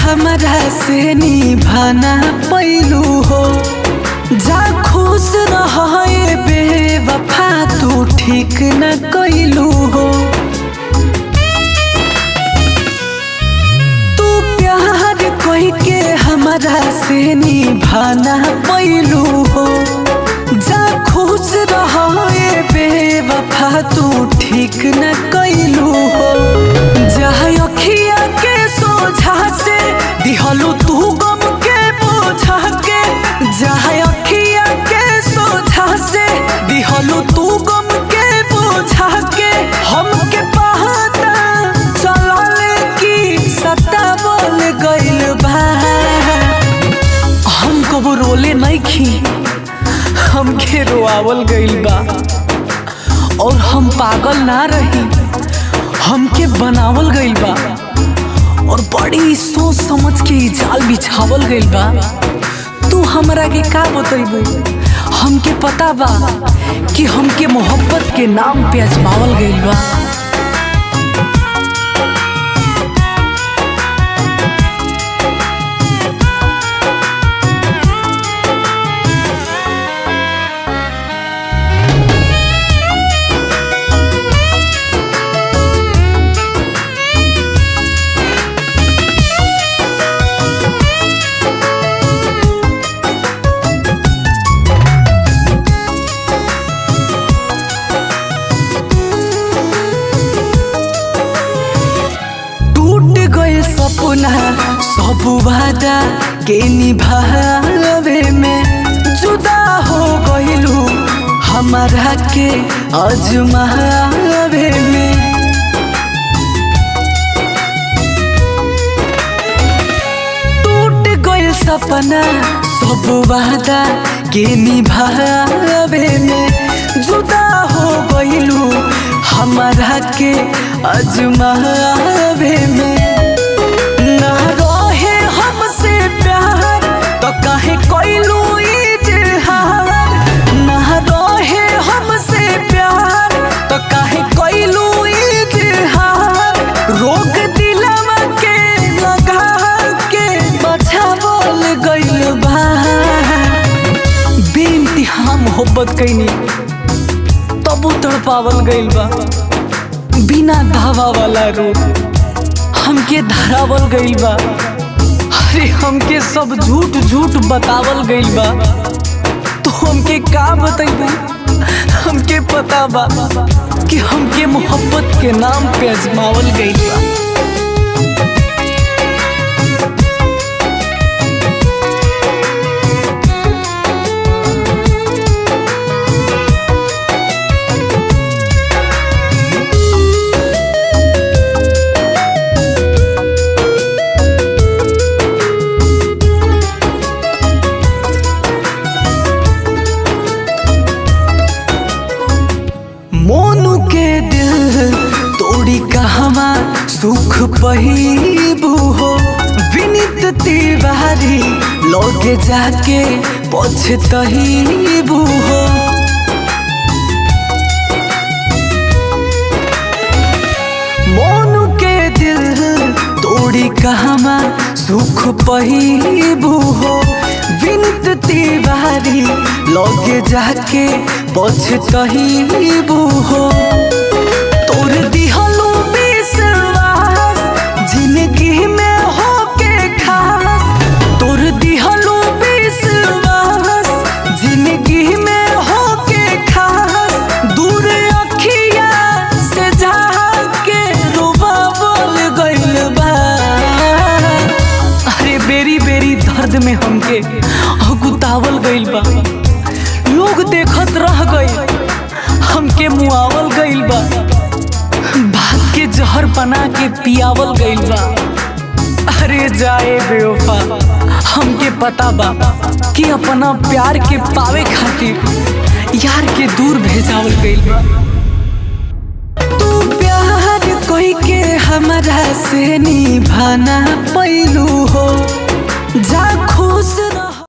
हमरा से निभाना पैलू हो, जा खुश रहे बेवफा तू ठीक न कैलू हो। तू प्यार कोई के हमरा से निभाना पैलू हो, जा खुश रहे बेवफा तू ठीक न कैलू हो। जहाँ अखिया के सोझा से दिहलू तू गम के बोझा के, जहाँ अखिया के सोझा से दिहलू तू गम के बोझा के। हमके पता चलले कि सत्ता बोल गइल बा, हम कबो रोले नहीं खी, हमके रोआवल गइल बा। और हम पागल ना रही, हमके बनावल गइल बा और बड़ी सोच समझ के जाल बिछावल गइल बा। तू हमरा के का बतैबू, हमके पता बा कि हमके मोहब्बत के नाम पे आजमावल गइल बा। सपना सब वादा के निभावे में जुदा हो गइलू हमारा के आजमावे में। टूट गइल सपना सब वादा के निभावे में जुदा हो गइलू हमारा के आजमावे में। ना रहे हमसे प्यार तो काहे कैलू इजहार, ना रहे हमसे प्यार तो काहे कैलू इजहार। रोक दिलवा के लगा के बचावल गइल बा। बेइंतहा मोहब्बत कैनी तबो तड़पावल गइल बा। बिना धावा वाला रोग हमके धरावल गइल बा। अरे हमके सब झूठ झूठ बतावल गइल बा। तो हमके का बतैबू, हमके पता बा कि हमके मोहब्बत के नाम पे आजमावल गइल बा। मोनू के दिल तोड़ी कहवा सुख पहिबू हो, विनीत तिवारी लगे जाके पछतहीबू हो। मोनू के दिल तोड़ी कहवा सुख पहिबू हो, विनीत तिवारी लगे जाके पछतहीबू हो। तोर दिहलू विश्वास जिंदगी में होके खास, तोर दिहलू विश्वास जिंदगी में होके खास। दूर अखिया से जाके रोवावल गइल बा। अरे बेरी बेरी दर्द में हमके अगुतावल गइल बा। लोग देखत रह गइल, हमके मुआवल गइल के पियावल गइल बा। अरे जाए बेवफा, हमके पता बा कि अपना प्यार के पावे खातिर यार के दूर भेजावल गइल बा। तू प्यार कोई के हमरा से निभाना पैलू हो, जा